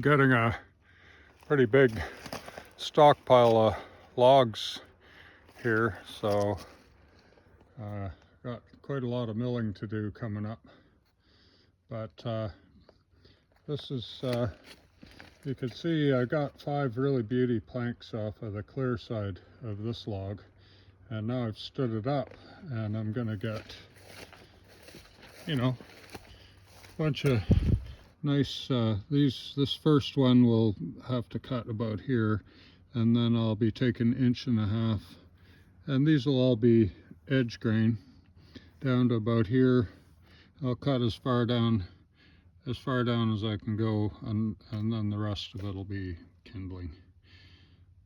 getting a pretty big stockpile of logs here, so got quite a lot of milling to do coming up. But this is, you can see I got 5 really beauty planks off of the clear side of this log, and now I've stood it up, and I'm gonna get, you know, a bunch of nice, this first one will have to cut about here, and then I'll be taking 1.5 inches, and these will all be edge grain down to about here. I'll cut as far down as I can go, and then the rest of it will be kindling.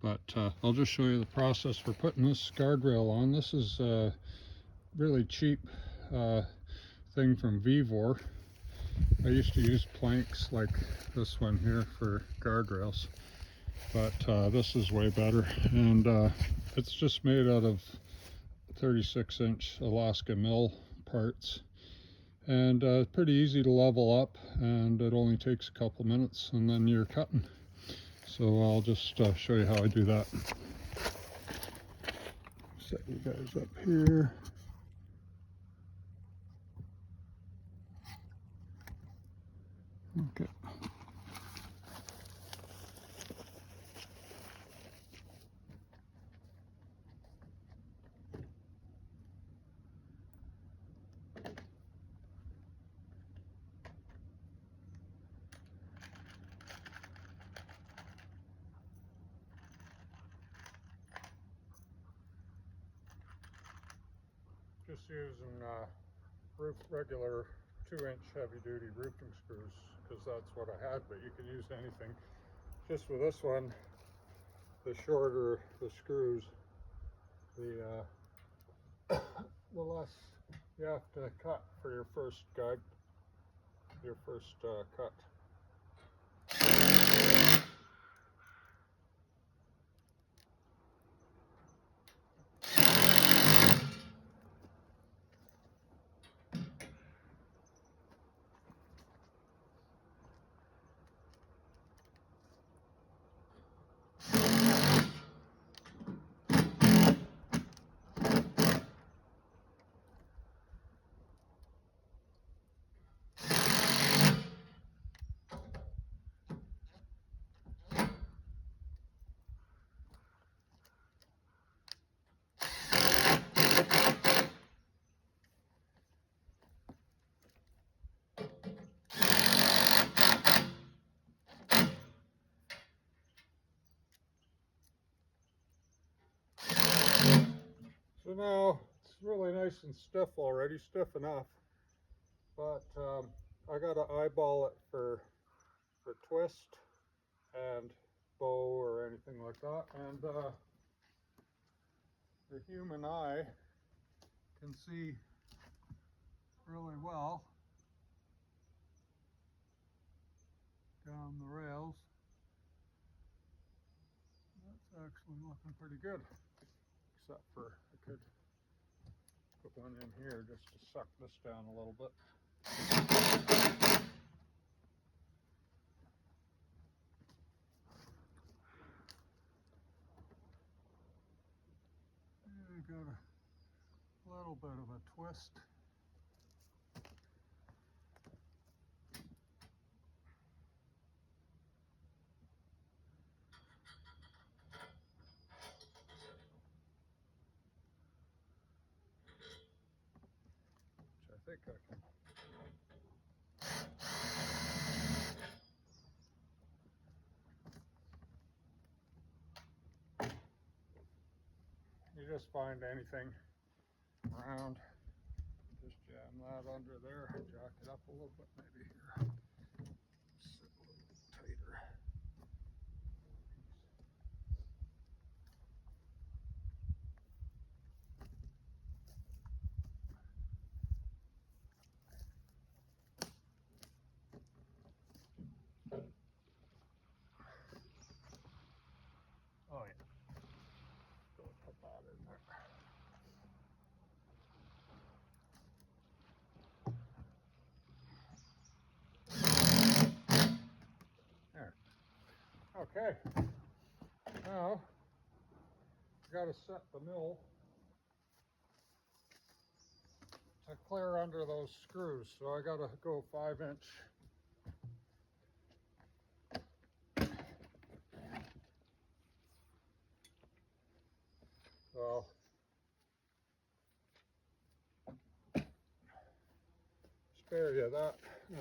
But I'll just show you the process for putting this guardrail on. This is a really cheap thing from Vevor. I used to use planks like this one here for guardrails, but this is way better, and it's just made out of 36-inch Alaska mill parts, and pretty easy to level up, and it only takes a couple minutes and then you're cutting. So I'll just show you how I do that. Set you guys up here. Okay. Just using regular 2-inch heavy-duty roofing screws, because that's what I had, but you can use anything. Just with this one, the shorter the screws, the less you have to cut for your first cut. So now it's really nice and stiff already, stiff enough, but I got to eyeball it for twist and bow or anything like that, and the human eye can see really well down the rails. That's actually looking pretty good, except for I could put one in here just to suck this down a little bit. You got a little bit of a twist. Which I think I can. You just find anything around, just jam that under there, jack it up a little bit maybe here. Sit a little tighter. Oh yeah. Go put that in there. Okay, now I got to set the mill to clear under those screws, so I got to go 5-inch. So spare you that. Now,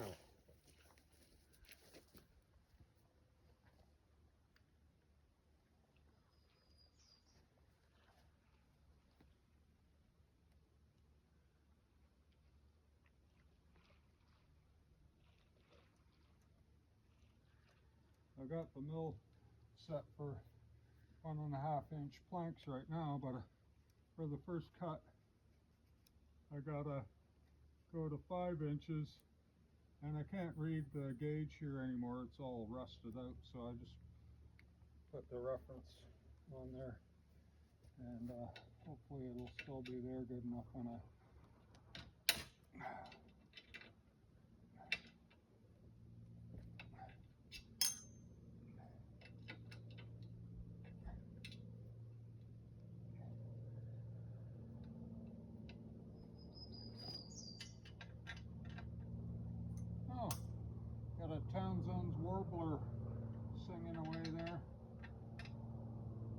I got the mill set for 1.5-inch planks right now, but for the first cut, I gotta go to 5 inches, and I can't read the gauge here anymore. It's all rusted out, so I just put the reference on there, and hopefully it'll still be there good enough when I oh, got a Townsend's warbler singing away there.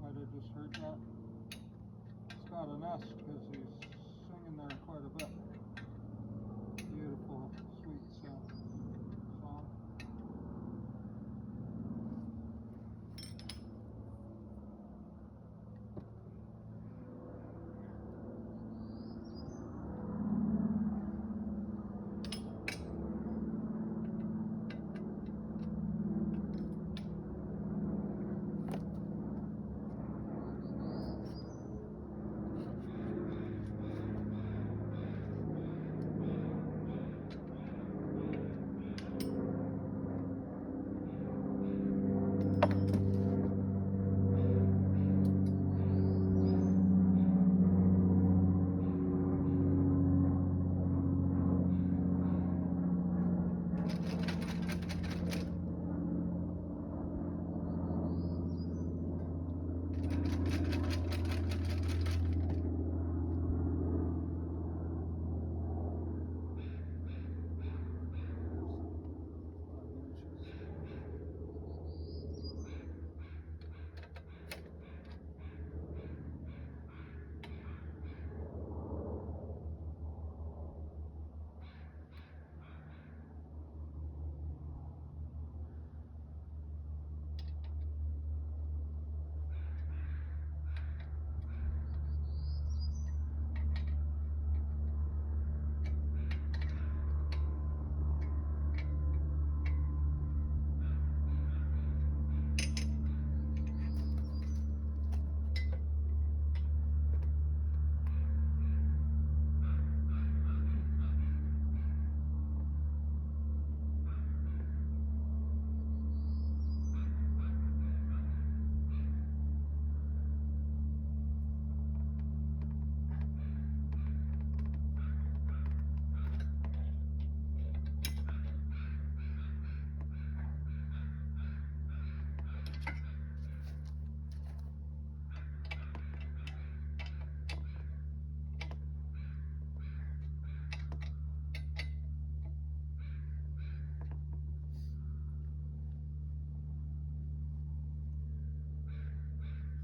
Might have just heard that. It's got a nest because he's singing there quite a bit. Beautiful, sweet song.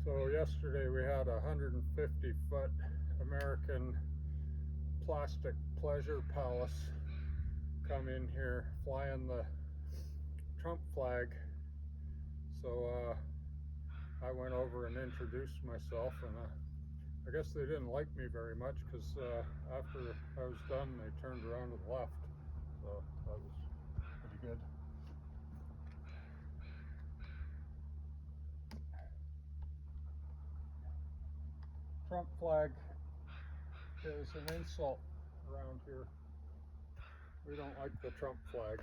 So yesterday we had a 150-foot American plastic pleasure palace come in here flying the Trump flag. So I went over and introduced myself, and I guess they didn't like me very much because after I was done they turned around and left. So that was pretty good. Trump flag is an insult around here. We don't like the Trump flag.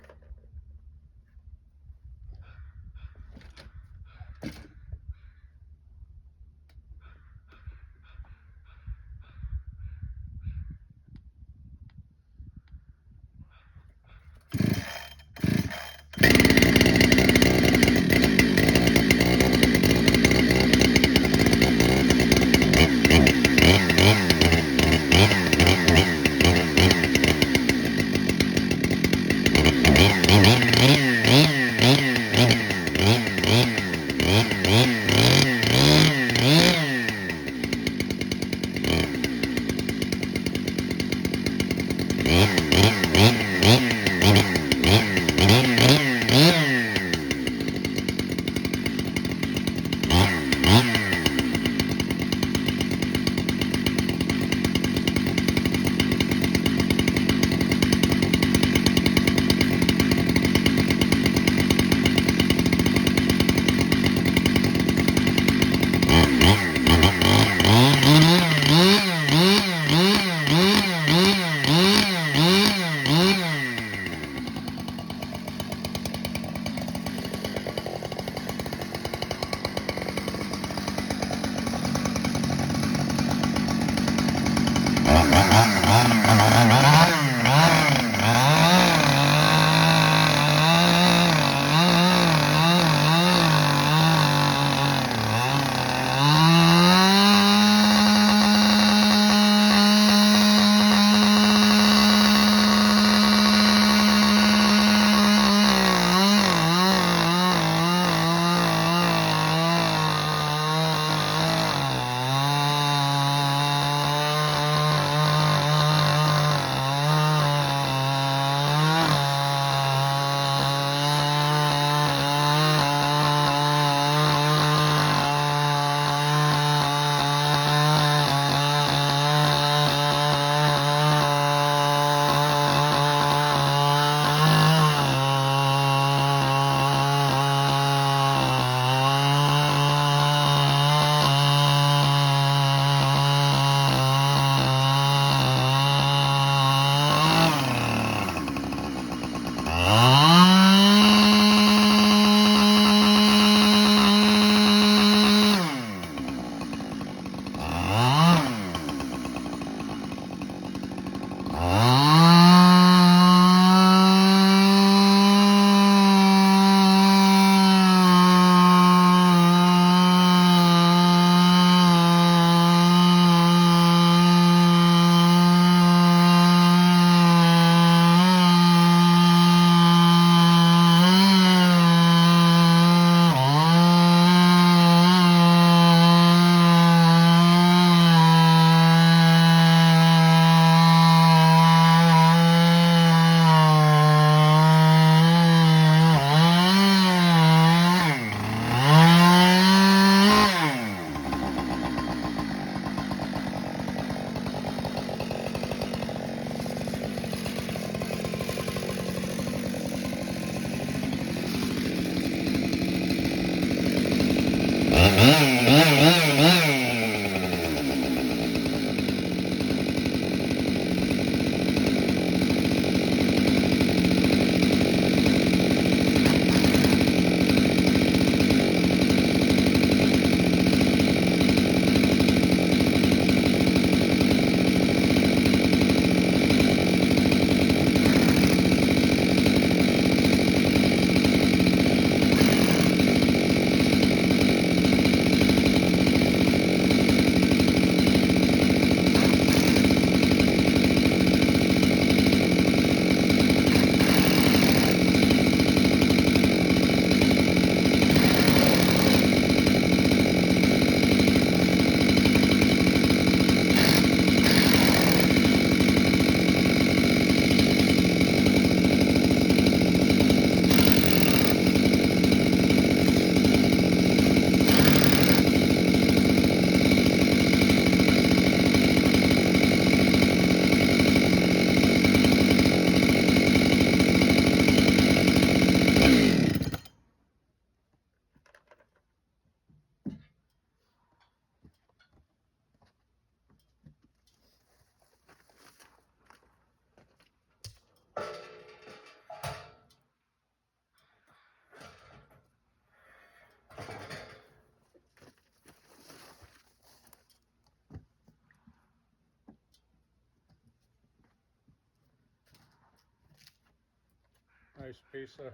nice piece of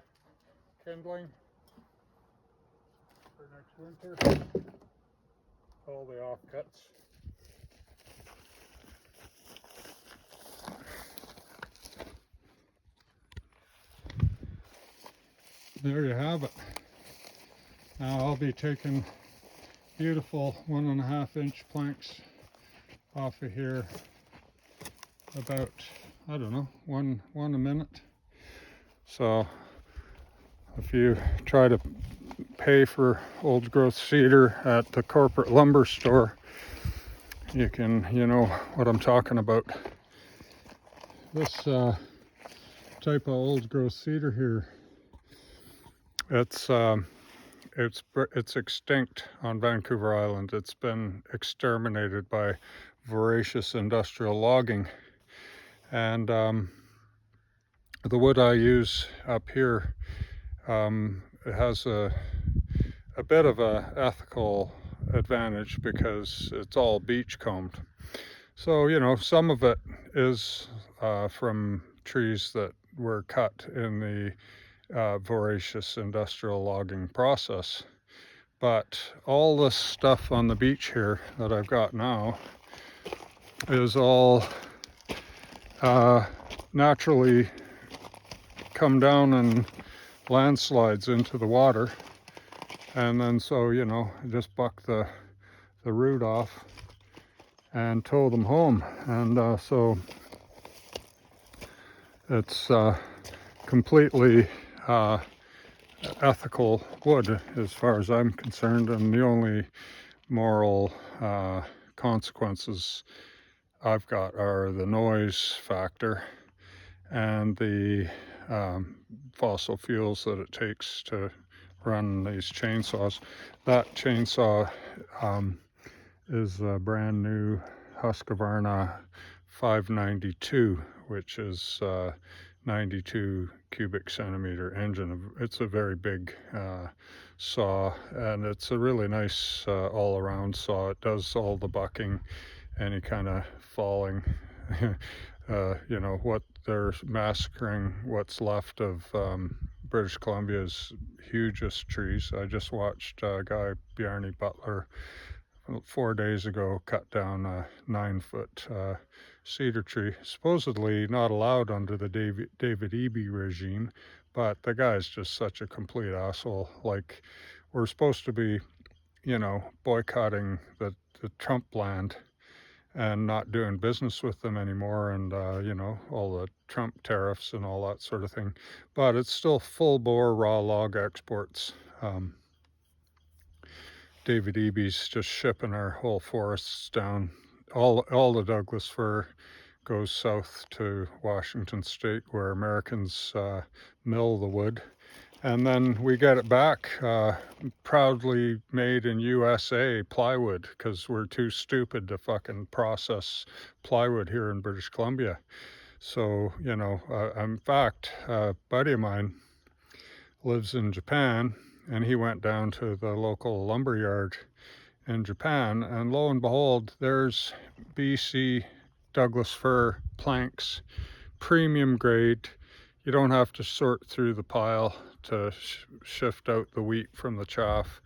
kindling for next winter. All the offcuts. There you have it. Now I'll be taking beautiful 1.5-inch planks off of here about, I don't know, one a minute. So if you try to pay for old growth cedar at the corporate lumber store, you know what I'm talking about. This type of old growth cedar here, it's extinct on Vancouver Island. It's been exterminated by voracious industrial logging, and the wood I use up here, it has a bit of a ethical advantage because it's all beach combed. So, you know, some of it is from trees that were cut in the voracious industrial logging process. But all this stuff on the beach here that I've got now is all naturally come down and landslides into the water. And then so, you know, just buck the root off and tow them home. And so it's completely ethical wood as far as I'm concerned, and the only moral consequences I've got are the noise factor and the fossil fuels that it takes to run these chainsaws. That chainsaw is a brand new Husqvarna 592, which is 92 cubic centimeter engine. It's a very big saw, and it's a really nice all-around saw. It does all the bucking, any kind of falling. You know, what they're massacring what's left of British Columbia's hugest trees. I just watched a guy, Bjarne Butler, 4 days ago cut down a 9-foot cedar tree, supposedly not allowed under the David Eby regime, but the guy's just such a complete asshole. Like, we're supposed to be, you know, boycotting the Trump land and not doing business with them anymore, and you know, all the Trump tariffs and all that sort of thing, but it's still full bore raw log exports. David Eby's just shipping our whole forests down. All the Douglas fir goes south to Washington State, where Americans mill the wood, and then we get it back, proudly made in USA plywood, because we're too stupid to fucking process plywood here in British Columbia. So, you know, in fact, a buddy of mine lives in Japan, and he went down to the local lumber yard in Japan, and lo and behold, there's BC Douglas fir planks, premium grade. You don't have to sort through the pile to shift out the wheat from the chaff.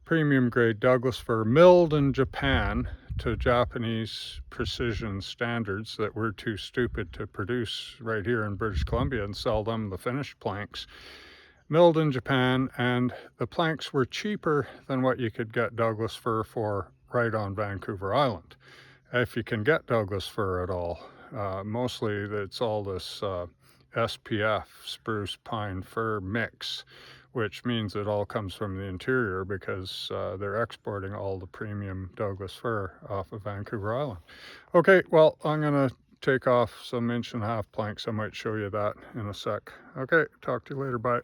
Premium grade Douglas fir, milled in Japan to Japanese precision standards that we're too stupid to produce right here in British Columbia and sell them the finished planks. Milled in Japan, and the planks were cheaper than what you could get Douglas fir for right on Vancouver Island, if you can get Douglas fir at all. Mostly it's all this SPF, spruce pine fir mix, which means it all comes from the interior, because they're exporting all the premium Douglas fir off of Vancouver Island. Okay, well, I'm gonna take off some 1.5-inch planks. I might show you that in a sec. Okay, talk to you later, bye.